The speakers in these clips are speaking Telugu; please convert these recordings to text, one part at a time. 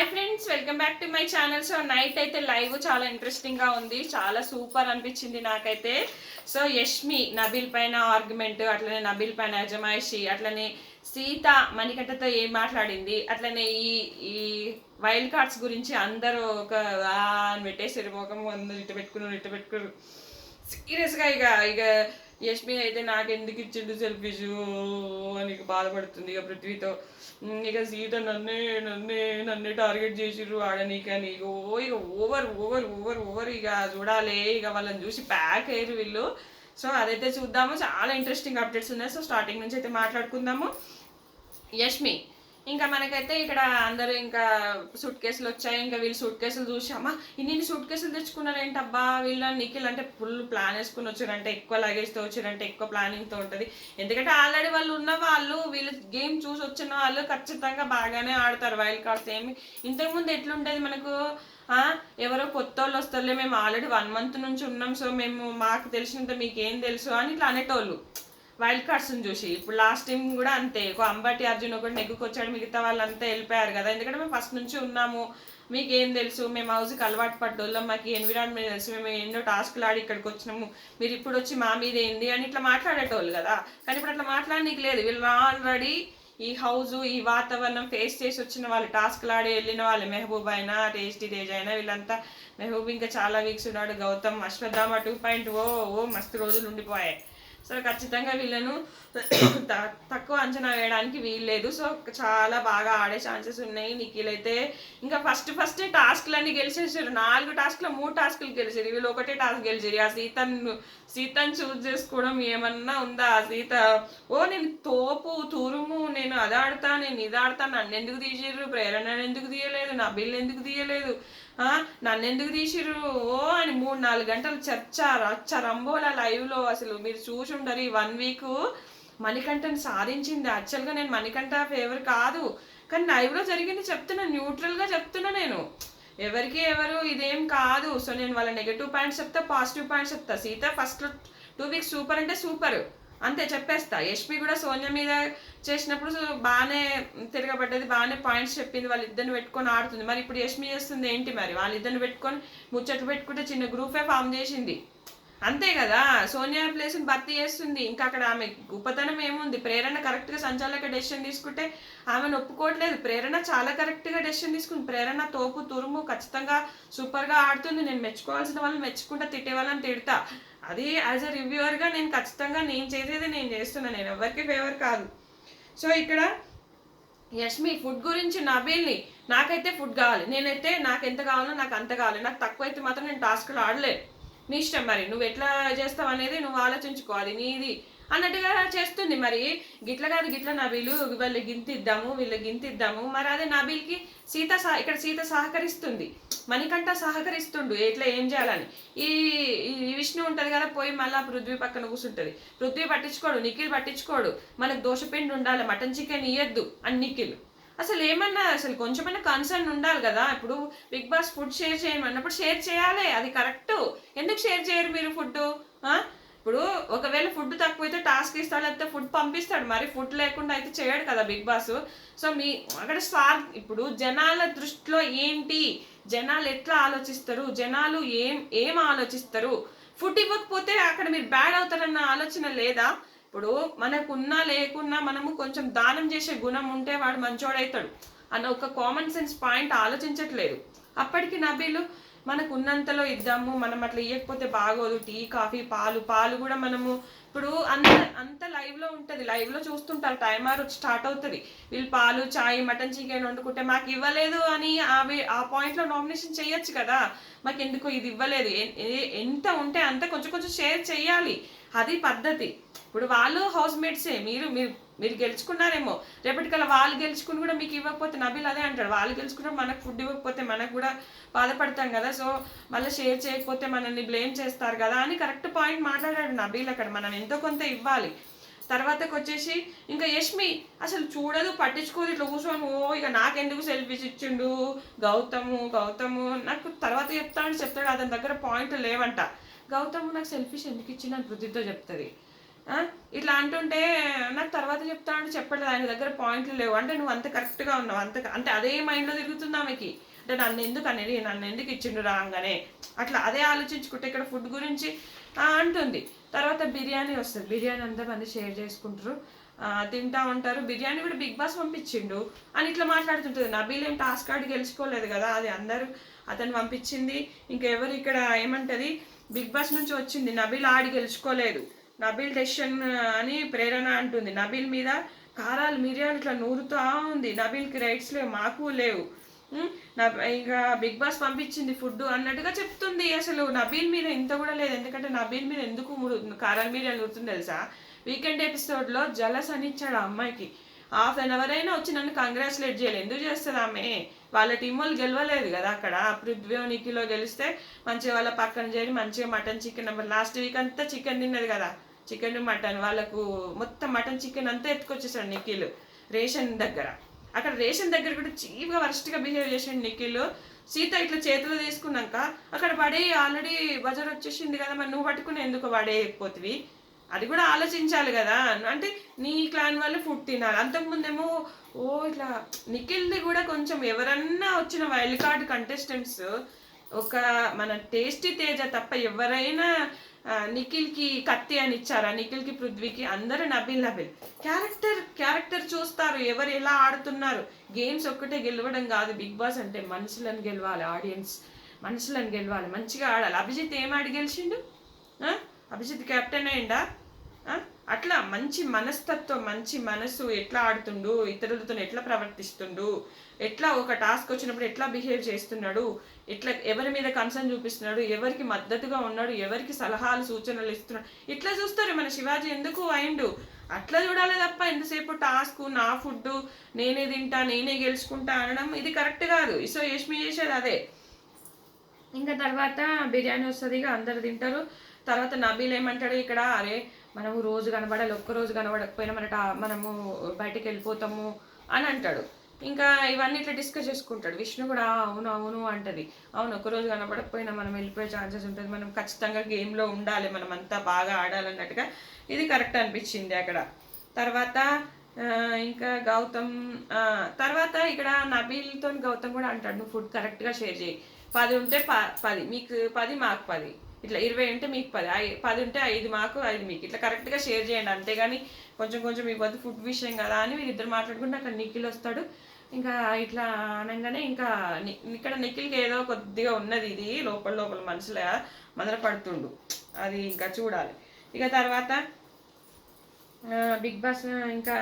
Hi friends, welcome back to my channel. So night అయితే లైవ్ చాలా ఇంట్రెస్టింగ్ గా ఉంది, చాలా సూపర్ అనిపించింది నాకైతే. సో యష్మి నబీల్ పైన ఆర్గ్యుమెంట్, అట్లనే నబీల్ పైన అజమాయిషి, అట్లనే సీత మణికంఠతో ఏం మాట్లాడింది, అట్లనే ఈ ఈ వైల్డ్ కార్డ్స్ గురించి అందరూ ఒక అని పెట్టేసారు. ముఖం అందరు ఇటు పెట్టుకున్నారు. సీరియస్ గా ఇక ఇక యష్మి అయితే నాకు ఎందుకు ఇచ్చిండు సెల్ఫీస్ అని బాధపడుతుంది ఇక పృథ్వీతో. ఇక సీత నన్నే టార్గెట్ చేసిర్రు ఆడనీకని ఇక ఓవర్ ఓవర్ ఓవర్ ఓవర్ ఇక చూడాలి. ఇక వాళ్ళని చూసి ప్యాక్ అయ్యారు వీళ్ళు. సో అదైతే చూద్దాము, చాలా ఇంట్రెస్టింగ్ అప్డేట్స్ ఉన్నాయి. సో స్టార్టింగ్ నుంచి అయితే మాట్లాడుకుందాము. యష్మి ఇంకా మనకైతే ఇక్కడ అందరూ ఇంకా సూట్ కేసులు వచ్చాయి. ఇంకా వీళ్ళు సూట్ కేసులు చూసామా, ఇన్ని సూట్ కేసులు తెచ్చుకున్నారు ఏంటబ్బా వీళ్ళు. నిఖిల్ అంటే ఫుల్ ప్లాన్ వేసుకుని వచ్చారంటే, ఎక్కువ లగేజ్తో వచ్చారంటే, ఎక్కువ ప్లానింగ్తో ఉంటుంది. ఎందుకంటే ఆల్రెడీ వాళ్ళు ఉన్న వాళ్ళు, వీళ్ళు గేమ్ చూసి వచ్చిన వాళ్ళు ఖచ్చితంగా బాగానే ఆడతారు వైల్డ్ కార్డ్స్. ఏమి ఇంతకుముందు ఎట్లుంటుంది మనకు, ఎవరో కొత్త వాళ్ళు వస్తారులే, మేము ఆల్రెడీ 1 month నుంచి ఉన్నాం, సో మేము మాకు తెలిసినంత మీకేం తెలుసు అని ఇట్లా అనేటోళ్ళు వైల్డ్ కార్డ్స్ని చూసి. ఇప్పుడు లాస్ట్ టైం కూడా అంతే, ఒక అంబటి అర్జున్ ఒకటి నెగ్గుకొచ్చాడు, మిగతా వాళ్ళంతా వెళ్ళిపోయారు కదా. ఎందుకంటే మేము ఫస్ట్ నుంచి ఉన్నాము, మీకేం తెలుసు, మేము హౌస్కి అలవాటు పడ్డోళ్ళం, మాకు ఎన్విరాన్మెంట్ తెలుసు, మేము ఎన్నో టాస్క్లు ఆడి ఇక్కడికి వచ్చినాము, మీరు ఇప్పుడు వచ్చి మా మీద ఏంది అని ఇట్లా మాట్లాడేటోళ్ళు కదా. కానీ ఇప్పుడు అట్లా మాట్లాడనీకి లేదు. వీళ్ళు ఆల్రెడీ ఈ హౌస్, ఈ వాతావరణం ఫేస్ చేసి వచ్చిన వాళ్ళు, టాస్క్లు ఆడి వెళ్ళిన వాళ్ళు. మెహబూబ్ అయినా, టేస్టీ తేజ్ అయినా, వీళ్ళంతా. మెహబూబ్ ఇంకా చాలా వీక్స్ ఉన్నాడు. గౌతమ్, అశ్వత్థామ 2.0 మస్తు రోజులు ఉండిపోయాయి. సో ఖచ్చితంగా వీళ్ళను తక్కువ అంచనా వేయడానికి వీల్లేదు. సో చాలా బాగా ఆడే ఛాన్సెస్ ఉన్నాయి. నిఖిల్ అయితే ఇంకా ఫస్ట్ టాస్క్లన్నీ గెలిచేసారు. 4 టాస్క్లో 3 టాస్క్లు గెలిచారు, వీళ్ళు ఒకటే టాస్క్ గెలిచారు. ఆ సీతను చూస్ చేసుకోవడం ఏమన్నా ఉందా? సీత నేను తోపు తురుము, నేను అది ఆడతా, నేను ఇది ఆడతా, నన్ను ఎందుకు తీసిర్రు, ప్రేరణ ఎందుకు తీయలేదు, నా బిల్ ఎందుకు తీయలేదు, నన్ను ఎందుకు తీసిర్రు అని 3-4 గంటలు రచ్చ రంబోలా లైవ్లో. అసలు మీరు చూసి ఉండరు. ఈ 1 week మణికంఠని సాధించింది. యాక్చువల్గా నేను మణికంఠ ఫేవర్ కాదు, కానీ లైవ్లో జరిగింది చెప్తున్నా, న్యూట్రల్గా చెప్తున్నా. నేను ఎవరు ఇదేం కాదు. సో నేను వాళ్ళ నెగటివ్ పాయింట్స్ చెప్తా, పాజిటివ్ పాయింట్స్ చెప్తా. సీత ఫస్ట్ 2 weeks సూపర్ అంటే సూపర్ అంతే చెప్పేస్తా. యష్మి కూడా సోనియా మీద చేసినప్పుడు బాగానే తిరగబడ్డది, బాగానే పాయింట్స్ చెప్పింది, వాళ్ళిద్దరిని పెట్టుకొని ఆడుతుంది. మరి ఇప్పుడు యష్మి చేస్తుంది ఏంటి? మరి వాళ్ళిద్దరిని పెట్టుకొని ముచ్చట్లు పెట్టుకుంటే చిన్న గ్రూపే ఫామ్ చేసింది, అంతే కదా. సోనియా ప్లేస్ని భర్తీ చేస్తుంది. ఇంకా అక్కడ ఆమె గొప్పతనం ఏముంది? ప్రేరణ కరెక్ట్గా సంచాలక డెసిషన్ తీసుకుంటే ఆమెను ఒప్పుకోవట్లేదు. ప్రేరణ చాలా కరెక్ట్గా డెసిషన్ తీసుకుంది. ప్రేరణ తోపు తురుము, ఖచ్చితంగా సూపర్గా ఆడుతుంది. నేను మెచ్చుకోవాల్సిన వాళ్ళని మెచ్చుకుంటా, తిట్టే వాళ్ళని తిడతా. అది యాజ్ అ రివ్యూవర్గా నేను ఖచ్చితంగా నేను చేసేది నేను చేస్తున్నాను, నేను ఎవరికి ఫేవర్ కాదు. సో ఇక్కడ యష్మి ఫుడ్ గురించి నబీల్ని, నాకైతే ఫుడ్ కావాలి, నేనైతే నాకు ఎంత కావాలో నాకు అంత కావాలి, నాకు తక్కువ అయితే మాత్రం నేను టాస్క్లు ఆడలేదు, నీ ఇష్టం, మరి నువ్వు ఎట్లా చేస్తావు అనేది నువ్వు ఆలోచించుకో, అది నీది అన్నట్టుగా చేస్తుంది. మరి గిట్ల కాదు, గిట్ల నబీలు వీళ్ళు గింతిద్దాము, వీళ్ళు గింతిద్దాము. మరి అదే నబీల్కి ఇక్కడ సీత సహకరిస్తుంది, మణికంఠ సహకరిస్తుండు ఎట్లా ఏం చేయాలని. ఈ విష్ణు ఉంటుంది కదా, పోయి మళ్ళీ పృథ్వీ పక్కన కూర్చుంటుంది. పృథ్వీ పట్టించుకోడు, నిఖిల్ పట్టించుకోడు. మనకు దోశపిండి ఉండాలి, మటన్ చికెన్ ఇయ్యద్దు అని నిఖిల్. అసలు ఏమన్నా, అసలు కొంచెమైనా కన్సర్న్ ఉండాలి కదా. ఇప్పుడు బిగ్ బాస్ ఫుడ్ షేర్ చేయమన్నప్పుడు షేర్ చేయాలి, అది కరెక్ట్. ఎందుకు షేర్ చేయరు మీరు ఫుడ్? ఇప్పుడు ఒకవేళ ఫుడ్ తక్కువైతే టాస్క్ ఇస్తాడు, లేకపోతే ఫుడ్ పంపిస్తాడు. మరి ఫుడ్ లేకుండా అయితే చేయడు కదా బిగ్ బాస్. సో అక్కడ ఇప్పుడు జనాల దృష్టిలో ఏంటి, జనాలు ఎట్లా ఆలోచిస్తారు, జనాలు ఏం ఆలోచిస్తారు? ఫుడ్ ఇవ్వకపోతే అక్కడ మీరు బ్యాడ్ అవుతారన్న ఆలోచన లేదా? ఇప్పుడు మనకున్నా లేకున్నా మనము కొంచెం దానం చేసే గుణం ఉంటే వాడు మంచోడవుతాడు అన్న ఒక కామన్ సెన్స్ పాయింట్ ఆలోచించట్లేదు. అప్పటికి నబీలు మనకు ఉన్నంతలో ఇద్దాము, మనం అట్లా ఇవ్వకపోతే బాగోదు. టీ, కాఫీ, పాలు కూడా మనము ఇప్పుడు అంత లైవ్లో ఉంటుంది, లైవ్లో చూస్తుంటారు. టైమర్ స్టార్ట్ అవుతుంది, వీళ్ళు పాలు, చాయ్, మటన్ చికెన్ వండుకుంటే మాకు ఇవ్వలేదు అని ఆ పాయింట్లో నామినేషన్ చేయొచ్చు కదా. మాకు ఎందుకు ఇది ఇవ్వలేదు, ఎంత ఉంటే అంత కొంచెం షేర్ చేయాలి, అది పద్ధతి. ఇప్పుడు వాళ్ళు హౌస్ మేట్సే, మీరు గెలుచుకున్నారేమో, రేపటికల్లా వాళ్ళు గెలుచుకుని కూడా మీకు ఇవ్వకపోతే నబీల్ అదే అంటాడు, వాళ్ళు గెలుచుకున్నప్పుడు మనకు ఫుడ్ ఇవ్వకపోతే మనకు కూడా బాధపడతాం కదా. సో మళ్ళీ షేర్ చేయకపోతే మనల్ని బ్లేమ్ చేస్తారు కదా అని కరెక్ట్ పాయింట్ మాట్లాడాడు నబీల్. అక్కడ మనం ఎంతో కొంత ఇవ్వాలి. తర్వాతకు వచ్చేసి ఇంకా యష్మి అసలు చూడదు, పట్టించుకోదు, ఇట్లా కూర్చొని ఇక నాకెందుకు సెల్ఫీస్ ఇచ్చిండు గౌతము నాకు తర్వాత చెప్తాడు, అతని దగ్గర పాయింట్ లేవంట. గౌతమ్ నాకు సెల్ఫీస్ ఎందుకు ఇచ్చిండు అని పృథ్వీతో చెప్తుంది. ఆ, ఇట్లా అంటుంటే నాకు తర్వాత చెప్తానంటే చెప్పలేదు, ఆయన దగ్గర పాయింట్లు లేవు. అంటే నువ్వు అంత కరెక్ట్గా ఉన్నావు, అంటే అదే మైండ్లో తిరుగుతుంది ఆమెకి. అంటే నన్ను ఎందుకు ఇచ్చిండు రాగానే, అట్లా అదే ఆలోచించుకుంటే ఇక్కడ ఫుడ్ గురించి అంటుంది. తర్వాత బిర్యానీ వస్తుంది, బిర్యానీ అంతా మంది షేర్ చేసుకుంటారు, తింటా ఉంటారు. బిర్యానీ కూడా బిగ్ బాస్ పంపించిండు అని ఇట్లా మాట్లాడుతుంటుంది. నబీల్ ఏం టాస్క్ ఆడి గెలుచుకోలేదు కదా, అది అందరూ అతను పంపించింది. ఇంకెవరు ఇక్కడ ఏమంటది, బిగ్ బాస్ నుంచి వచ్చింది, నబీల్ ఆడి గెలుచుకోలేదు, నబీల్ డెసిషన్ అని ప్రేరణ అంటుంది. నబీల్ మీద కారాలు మిరియాలు ఇట్లా నూరుతూ ఉంది. నబీల్కి రైట్స్ లేవు, మాకు లేవు, ఇంకా బిగ్ బాస్ పంపించింది ఫుడ్ అన్నట్టుగా చెప్తుంది. అసలు నబీల్ మీద ఇంత కూడా లేదు. ఎందుకంటే నబీల్ మీద ఎందుకు కారాల మిరియాలు నూరుతుంది తెలుసా, వీకెండ్ ఎపిసోడ్లో జలస్ అని ఇచ్చాడు ఆ అమ్మాయికి. ½ అయినా వచ్చి నన్ను కంగ్రాచులేట్ చేయాలి, ఎందుకు చేస్తుంది ఆమె, వాళ్ళ టీం వాళ్ళు గెలవలేదు కదా అక్కడ. పృథ్వీ నిఖిలో గెలిస్తే మంచిగా వాళ్ళ పక్కన చేరి మంచిగా మటన్ చికెన్, లాస్ట్ వీక్ అంతా చికెన్ తిన్నది కదా, చికెన్ మటన్ వాళ్ళకు మొత్తం మటన్ చికెన్ అంతా ఎత్తుకొచ్చేసాడు నిఖిల్ రేషన్ దగ్గర. అక్కడ రేషన్ దగ్గర కూడా చీప్గా వర్స్ట్గా బిహేవ్ చేసాడు నిఖిల్. సీత ఇట్లా చేతిలో తీసుకున్నాక అక్కడ పడే ఆల్రెడీ బజార్ వచ్చేసింది కదా, మరి నువ్వు పట్టుకుని ఎందుకు పడేయకపోతివి, అది కూడా ఆలోచించాలి కదా. అంటే నీ క్లాన్ వాళ్ళు ఫుడ్ తినాలి. అంతకుముందేమో ఇట్లా నిఖిల్ది కూడా కొంచెం ఎవరన్నా వచ్చిన వైల్డ్ కార్డ్ కంటెస్టెంట్స్ ఒక మన టేస్టీ తేజ తప్ప ఎవరైనా నిఖిల్కి కత్తి అని ఇచ్చారా, నిఖిల్కి పృథ్వీకి, అందరూ నబీల్ క్యారెక్టర్ చూస్తారు, ఎవరు ఎలా ఆడుతున్నారు. గేమ్స్ ఒక్కటే గెలవడం కాదు, బిగ్ బాస్ అంటే మనుషులను గెలవాలి, ఆడియన్స్ మనుషులను గెలవాలి, మంచిగా ఆడాలి. అభిజిత్ ఏం ఆడి గెలిచిండు, అభిజిత్ కెప్టెన్ అయిందా, అట్లా మంచి మనస్తత్వం, మంచి మనసు, ఎట్లా ఆడుతుండు, ఇతరులతో ఎట్లా ప్రవర్తిస్తుండు, ఎట్లా ఒక టాస్క్ వచ్చినప్పుడు ఎట్లా బిహేవ్ చేస్తున్నాడు, ఎట్లా ఎవరి మీద కన్సర్న్ చూపిస్తున్నాడు, ఎవరికి మద్దతుగా ఉన్నాడు, ఎవరికి సలహాలు సూచనలు ఇస్తున్నాడు, ఇట్లా చూస్తారు. మన శివాజీ ఎందుకు అయిండు అట్లా చూడాలి తప్ప ఎంతసేపు టాస్క్, నా ఫుడ్ నేనే తింటా నేనే గెలుచుకుంటా అనడం ఇది కరెక్ట్ కాదు. సో యష్మి చేసేది అదే. ఇంకా తర్వాత బిర్యానీ వస్తుంది, ఇక అందరు తింటారు. తర్వాత నబీల్ ఏమంటాడు ఇక్కడ, అరే మనము రోజు కనబడాలి, ఒక్కరోజు కనబడకపోయినా మనము బయటకు వెళ్ళిపోతాము అని అంటాడు. ఇంకా ఇవన్నీ ఇట్లా డిస్కస్ చేసుకుంటాడు. విష్ణు కూడా అవును అవును అంటది, అవును ఒక్కరోజు కనబడకపోయినా మనం వెళ్ళిపోయే ఛాన్సెస్ ఉంటుంది, మనం ఖచ్చితంగా గేమ్లో ఉండాలి, మనం అంతా బాగా ఆడాలన్నట్టుగా ఇది కరెక్ట్ అనిపించింది అక్కడ. తర్వాత ఇంకా గౌతమ్ తర్వాత ఇక్కడ నబీల్తో గౌతమ్ కూడా అంటాడు, నువ్వు ఫుడ్ కరెక్ట్గా షేర్ చేయి, 10 ఉంటే 10 మీకు 10 మాకు 10, ఇట్లా 20 ఉంటే మీకు 10 ఉంటే 5 మాకు 5 మీకు, ఇట్లా కరెక్ట్గా షేర్ చేయండి, అంతేగాని కొంచెం కొంచెం మీ వద్ద ఫుడ్ విషయం కదా అని వీళ్ళిద్దరు మాట్లాడుకుంటే అక్కడ నిఖిల్ వస్తాడు. ఇంకా ఇట్లా అనగానే ఇంకా ఇక్కడ నిఖిల్కి ఏదో కొద్దిగా ఉన్నది, ఇది లోపల మనసులో మొదలు పడుతుండు, అది ఇంకా చూడాలి. ఇక తర్వాత బిగ్ బాస్ ఇంకా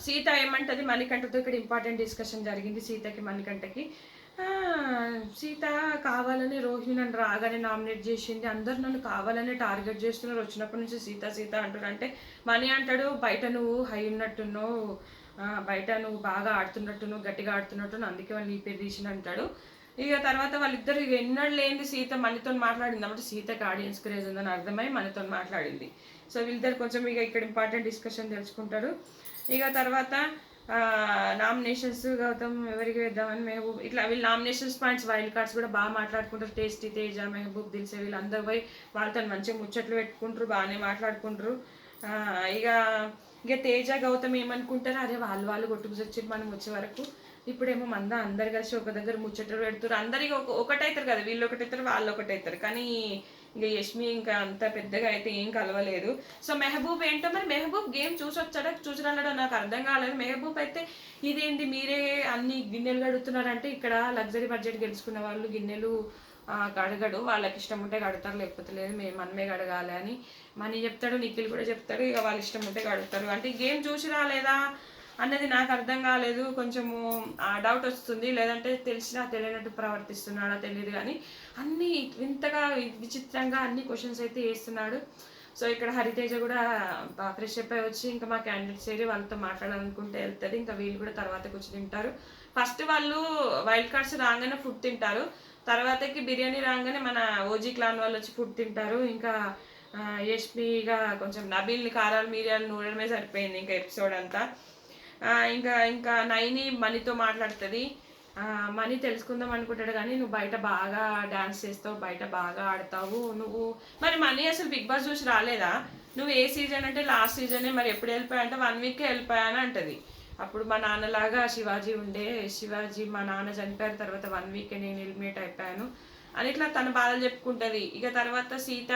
సీత ఏమంటది మణికంఠతో, ఇక్కడ ఇంపార్టెంట్ డిస్కషన్ జరిగింది సీతకి మణికంఠకి. సీత కావాలని రోహిణి నన్ను రాగానే నామినేట్ చేసింది, అందరు నన్ను కావాలని టార్గెట్ చేస్తున్నారు, వచ్చినప్పటి నుంచి సీత సీత అంటున్నారు. అంటే మణి అంటాడు, బయట నువ్వు హై ఉన్నట్టున్నావు, బయట నువ్వు బాగా ఆడుతున్నట్టున్నావు, గట్టిగా ఆడుతున్నట్టు, అందుకే వాళ్ళు నీ పేరు తీసిన అంటాడు. ఇక తర్వాత వాళ్ళిద్దరు ఇక ఎన్నడూ లేని సీత మనతో మాట్లాడింది, కాబట్టి సీతకి ఆడియన్స్ క్రేజ్ ఉందని అర్థమై మనతో మాట్లాడింది. సో వీళ్ళిద్దరు కొంచెం ఇక ఇక్కడ ఇంపార్టెంట్ డిస్కషన్ తెలుసుకుంటారు. ఇక తర్వాత నామినేషన్స్ గౌతమ్ ఎవరికి వేద్దామని మెహబూబ్, ఇట్లా వీళ్ళు నామినేషన్స్ పాయింట్స్ వైల్డ్ కార్డ్స్ కూడా బాగా మాట్లాడుకుంటారు. టేస్టీ తేజ మెహబూబ్ దిల్సే వీళ్ళందరూ పోయి వాళ్ళతో మంచిగా ముచ్చట్లు పెట్టుకుంటారు, బాగానే మాట్లాడుకుంటారు. ఇక తేజ గౌతమ్ ఏమనుకుంటారు, అరే వాళ్ళు కొట్టుకు వచ్చి మనం వచ్చే వరకు, ఇప్పుడేమో అందరు కలిసి ఒక దగ్గర ముచ్చట్లు పెడుతున్నారు, అందరికి ఒకటవుతారు కదా, వీళ్ళు ఒకటవుతారు వాళ్ళు ఒకటవుతారు. కానీ ఇక యష్మి ఇంకా అంత పెద్దగా అయితే ఏం కలవలేదు. సో మెహబూబ్ ఏంటో మరి, మెహబూబ్ గేమ్ చూసి రాలేడో నాకు అర్థం కాలేదు. మెహబూబ్ అయితే ఇదేంటి మీరే అన్ని గిన్నెలు కడుగుతున్నారంటే, ఇక్కడ లగ్జరీ బడ్జెట్ గెలుచుకున్న వాళ్ళు గిన్నెలు కడగడు, వాళ్ళకి ఇష్టం ఉంటే కడతారు, లేకపోతే లేదు మనమే కడగాలి అని మనీ చెప్తాడు, నిఖిల్ కూడా చెప్తాడు, ఇక వాళ్ళ ఇష్టం ఉంటే కడుగుతారు. అంటే గేమ్ చూసి రాలేదా అన్నది నాకు అర్థం కాలేదు, కొంచెము డౌట్ వస్తుంది. లేదంటే తెలియనట్టు ప్రవర్తిస్తున్నాడా తెలియదు, కానీ అన్ని వింతగా విచిత్రంగా అన్ని క్వశ్చన్స్ అయితే వేస్తున్నాడు. సో ఇక్కడ హరితేజ కూడా ఫ్రెష్ అప్ అయి వచ్చి ఇంకా మా క్యాండిడేట్స్ ఏరి వాళ్ళతో మాట్లాడాలనుకుంటే వెళ్తుంది. ఇంకా వీళ్ళు కూడా తర్వాత కూర్చి తింటారు. ఫస్ట్ వాళ్ళు వైల్డ్ కార్డ్స్ రాగానే ఫుడ్ తింటారు, తర్వాతకి బిర్యానీ రాగానే మన ఓజీ క్లాన్ వాళ్ళు వచ్చి ఫుడ్ తింటారు. ఇంకా యష్మిగా కొంచెం నబీల్ని కారాలు మిరియాలు నూడడమే సరిపోయింది ఇంకా ఎపిసోడ్ అంతా. ఇంకా నైని మనీతో మాట్లాడుతుంది. మనీ తెలుసుకుందాం అనుకుంటాడు కానీ నువ్వు బయట బాగా డాన్స్ చేస్తావు, బయట బాగా ఆడతావు నువ్వు. మరి మనీ అసలు బిగ్ బాస్ చూసి రాలేదా? నువ్వు ఏ సీజన్ అంటే లాస్ట్ సీజనే, మరి ఎప్పుడు వెళ్ళిపోయా అంటే 1 వీకే వెళ్ళిపోయా అని అంటది. అప్పుడు మా నాన్నలాగా శివాజీ ఉండే, శివాజీ మా నాన్న చనిపోయిన తర్వాత 1 వీకే నేను ఎలిమినేట్ అయిపోయాను అని ఇట్లా తన బాధలు చెప్పుకుంటుంది. ఇక తర్వాత సీత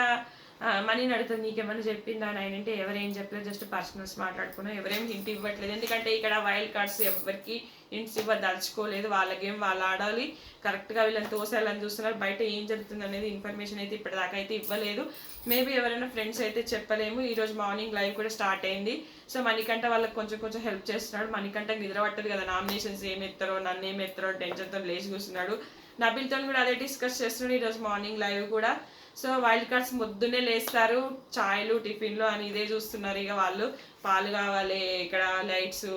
మనీని అడుగుతుంది, నీకేమైనా చెప్పిందా అని. ఆయన అంటే ఎవరేం చెప్పలేదు, జస్ట్ పర్సనల్స్ మాట్లాడుకున్నాం, ఎవరేం హింట్ ఇవ్వట్లేదు. ఎందుకంటే ఇక్కడ వైల్డ్ కార్డ్స్ ఎవరికి హింట్స్ ఇవ్వదలుచుకోలేదు, వాళ్ళ గేమ్ వాళ్ళు ఆడాలి, కరెక్ట్గా వీళ్ళని తోసేయాలని చూస్తున్నారు. బయట ఏం జరుగుతుంది అనేది ఇన్ఫర్మేషన్ అయితే ఇప్పటిదాకా అయితే ఇవ్వలేదు. మేబీ ఎవరైనా ఫ్రెండ్స్ అయితే చెప్పలేము. ఈరోజు మార్నింగ్ లైవ్ కూడా స్టార్ట్ అయింది. సో మణికంఠ వాళ్ళకి కొంచెం కొంచెం హెల్ప్ చేస్తున్నాడు. మణికంఠ నిద్ర పట్టదు కదా, నామినేషన్స్ ఏం ఎత్తారో నన్ను ఏం ఎత్తారో టెన్షన్తో లేచి కూర్చున్నాడు. నబిల్తో కూడా అదే డిస్కస్ చేస్తున్నాడు ఈరోజు మార్నింగ్ లైవ్ కూడా. సో వైల్డ్ కార్డ్స్ పొద్దున్నే లేస్తారు, ఛాయ్లు టిఫిన్లు అని ఇదే చూస్తున్నారు. ఇక వాళ్ళు పాలు కావాలి, ఇక్కడ లైట్స్,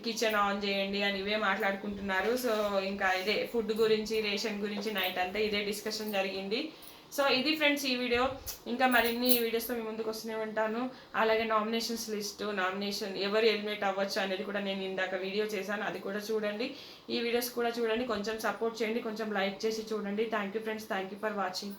కిచెన్ ఆన్ చేయండి అని ఇవే మాట్లాడుకుంటున్నారు. సో ఇంకా ఇదే ఫుడ్ గురించి, రేషన్ గురించి నైట్ అంతా ఇదే డిస్కషన్ జరిగింది. సో ఇది ఫ్రెండ్స్ ఈ వీడియో. ఇంకా మరిన్ని వీడియోస్తో మీ ముందుకు వస్తూనే ఉంటాను. అలాగే నామినేషన్స్ లిస్టు, నామినేషన్ ఎవరు ఎలిమినేట్ అవ్వచ్చు అనేది కూడా నేను ఇందాక వీడియో చేశాను, అది కూడా చూడండి. ఈ వీడియోస్ కూడా చూడండి, కొంచెం సపోర్ట్ చేయండి, కొంచెం లైక్ చేసి చూడండి. Thank you friends, thank you for watching.